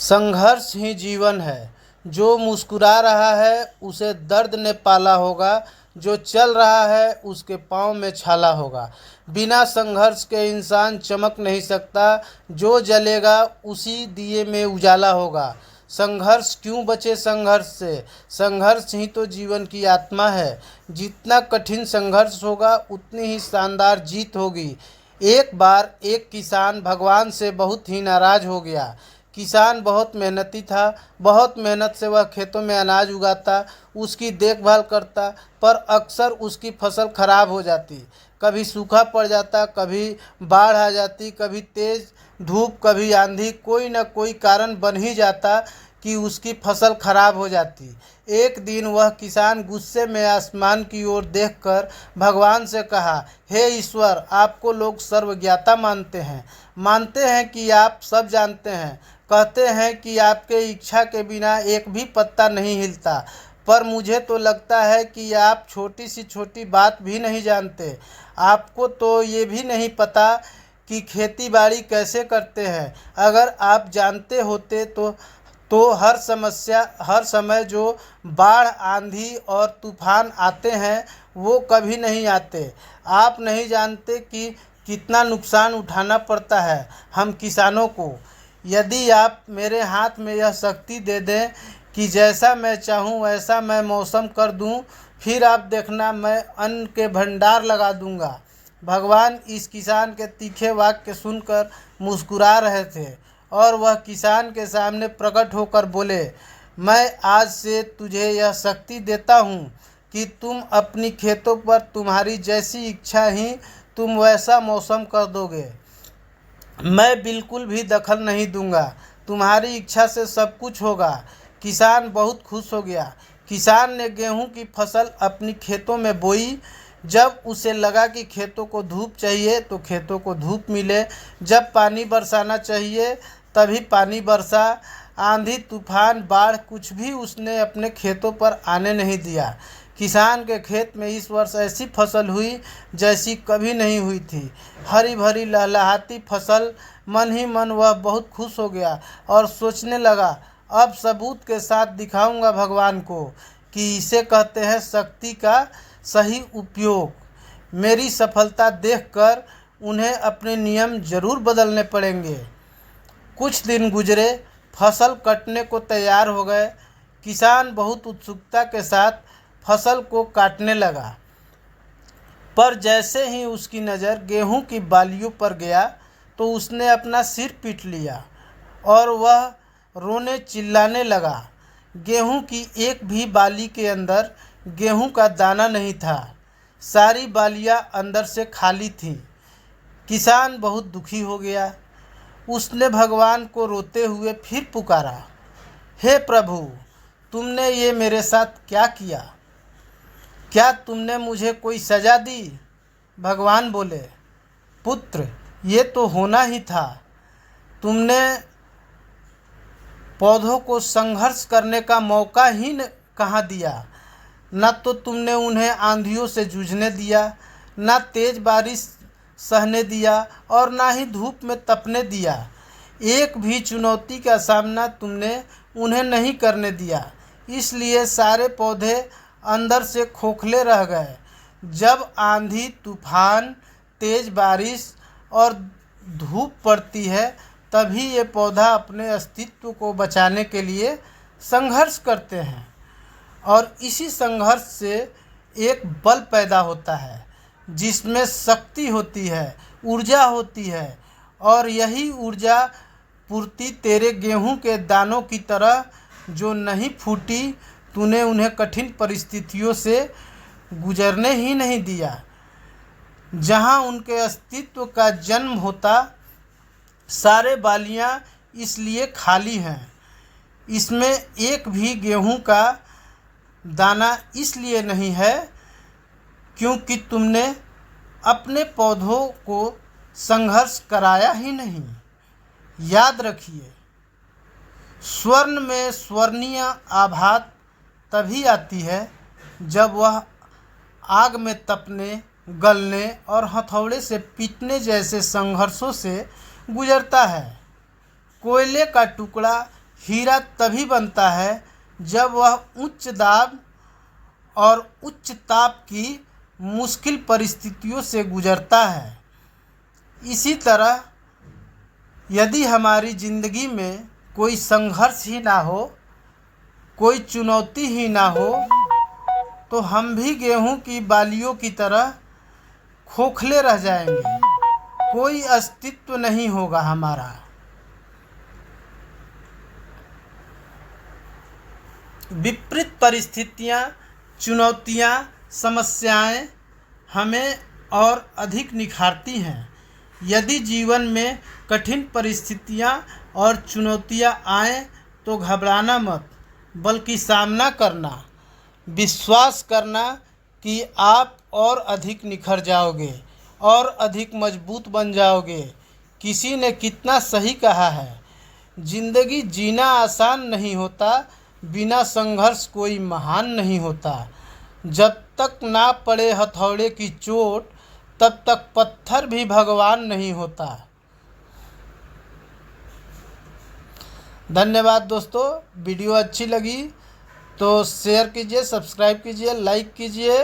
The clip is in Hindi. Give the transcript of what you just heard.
संघर्ष ही जीवन है। जो मुस्कुरा रहा है उसे दर्द ने पाला होगा, जो चल रहा है उसके पाँव में छाला होगा। बिना संघर्ष के इंसान चमक नहीं सकता, जो जलेगा उसी दिए में उजाला होगा। संघर्ष क्यों बचे संघर्ष से? संघर्ष ही तो जीवन की आत्मा है। जितना कठिन संघर्ष होगा उतनी ही शानदार जीत होगी। एक बार एक किसान भगवान से बहुत ही नाराज़ हो गया। किसान बहुत मेहनती था। बहुत मेहनत से वह खेतों में अनाज उगाता, उसकी देखभाल करता, पर अक्सर उसकी फसल खराब हो जाती। कभी सूखा पड़ जाता, कभी बाढ़ आ जाती, कभी तेज़ धूप, कभी आंधी, कोई न कोई कारण बन ही जाता कि उसकी फसल खराब हो जाती। एक दिन वह किसान गुस्से में आसमान की ओर देखकर भगवान से कहा, हे ईश्वर, आपको लोग सर्वज्ञाता मानते हैं कि आप सब जानते हैं। कहते हैं कि आपके इच्छा के बिना एक भी पत्ता नहीं हिलता, पर मुझे तो लगता है कि आप छोटी सी छोटी बात भी नहीं जानते। आपको तो ये भी नहीं पता कि खेती बाड़ी कैसे करते हैं। अगर आप जानते होते तो हर समय जो बाढ़, आंधी और तूफान आते हैं वो कभी नहीं आते। आप नहीं जानते कि कितना नुकसान उठाना पड़ता है हम किसानों को। यदि आप मेरे हाथ में यह शक्ति दे दें कि जैसा मैं चाहूँ वैसा मैं मौसम कर दूँ, फिर आप देखना मैं अन्न के भंडार लगा दूँगा। भगवान इस किसान के तीखे वाक्य सुनकर मुस्कुरा रहे थे और वह किसान के सामने प्रकट होकर बोले, मैं आज से तुझे यह शक्ति देता हूँ कि तुम अपनी खेतों पर तुम्हारी जैसी इच्छा ही तुम वैसा मौसम कर दोगे। मैं बिल्कुल भी दखल नहीं दूंगा, तुम्हारी इच्छा से सब कुछ होगा। किसान बहुत खुश हो गया। किसान ने गेहूं की फसल अपनी खेतों में बोई। जब उसे लगा कि खेतों को धूप चाहिए तो खेतों को धूप मिले, जब पानी बरसाना चाहिए तभी पानी बरसा। आंधी, तूफान, बाढ़ कुछ भी उसने अपने खेतों पर आने नहीं दिया। किसान के खेत में इस वर्ष ऐसी फसल हुई जैसी कभी नहीं हुई थी। हरी भरी लहलहाती फसल। मन ही मन वह बहुत खुश हो गया और सोचने लगा, अब सबूत के साथ दिखाऊंगा भगवान को कि इसे कहते हैं शक्ति का सही उपयोग। मेरी सफलता देखकर उन्हें अपने नियम जरूर बदलने पड़ेंगे। कुछ दिन गुजरे, फसल कटने को तैयार हो गए। किसान बहुत उत्सुकता के साथ फसल को काटने लगा, पर जैसे ही उसकी नज़र गेहूं की बालियों पर गया तो उसने अपना सिर पीट लिया और वह रोने चिल्लाने लगा। गेहूं की एक भी बाली के अंदर गेहूं का दाना नहीं था। सारी बालियां अंदर से खाली थीं। किसान बहुत दुखी हो गया। उसने भगवान को रोते हुए फिर पुकारा, हे प्रभु, तुमने ये मेरे साथ क्या किया? क्या तुमने मुझे कोई सज़ा दी? भगवान बोले, पुत्र, ये तो होना ही था। तुमने पौधों को संघर्ष करने का मौका ही कहाँ दिया। न तो तुमने उन्हें आंधियों से जूझने दिया, न तेज़ बारिश सहने दिया और ना ही धूप में तपने दिया। एक भी चुनौती का सामना तुमने उन्हें नहीं करने दिया। इसलिए सारे पौधे अंदर से खोखले रह गए। जब आंधी, तूफान, तेज़ बारिश और धूप पड़ती है तभी ये पौधा अपने अस्तित्व को बचाने के लिए संघर्ष करते हैं और इसी संघर्ष से एक बल पैदा होता है जिसमें शक्ति होती है, ऊर्जा होती है। और यही ऊर्जा पूर्ति तेरे गेहूं के दानों की तरह जो नहीं फूटी, तूने उन्हें कठिन परिस्थितियों से गुजरने ही नहीं दिया। जहां उनके अस्तित्व का जन्म होता, सारे बालियां इसलिए खाली हैं। इसमें एक भी गेहूं का दाना इसलिए नहीं है क्योंकि तुमने अपने पौधों को संघर्ष कराया ही नहीं। याद रखिए, स्वर्ण में स्वर्णीय आभात तभी आती है जब वह आग में तपने, गलने और हथौड़े से पीटने जैसे संघर्षों से गुजरता है। कोयले का टुकड़ा हीरा तभी बनता है जब वह उच्च दाब और उच्च ताप की मुश्किल परिस्थितियों से गुजरता है। इसी तरह यदि हमारी ज़िंदगी में कोई संघर्ष ही ना हो, कोई चुनौती ही ना हो, तो हम भी गेहूं की बालियों की तरह खोखले रह जाएंगे। कोई अस्तित्व नहीं होगा हमारा। विपरीत परिस्थितियाँ, चुनौतियाँ, समस्याएं हमें और अधिक निखारती हैं। यदि जीवन में कठिन परिस्थितियाँ और चुनौतियाँ आएँ तो घबराना मत, बल्कि सामना करना, विश्वास करना कि आप और अधिक निखर जाओगे और अधिक मजबूत बन जाओगे। किसी ने कितना सही कहा है, जिंदगी जीना आसान नहीं होता, बिना संघर्ष कोई महान नहीं होता। जब तक ना पड़े हथौड़े की चोट, तब तक पत्थर भी भगवान नहीं होता। धन्यवाद दोस्तों। वीडियो अच्छी लगी तो शेयर कीजिए, सब्सक्राइब कीजिए, लाइक कीजिए।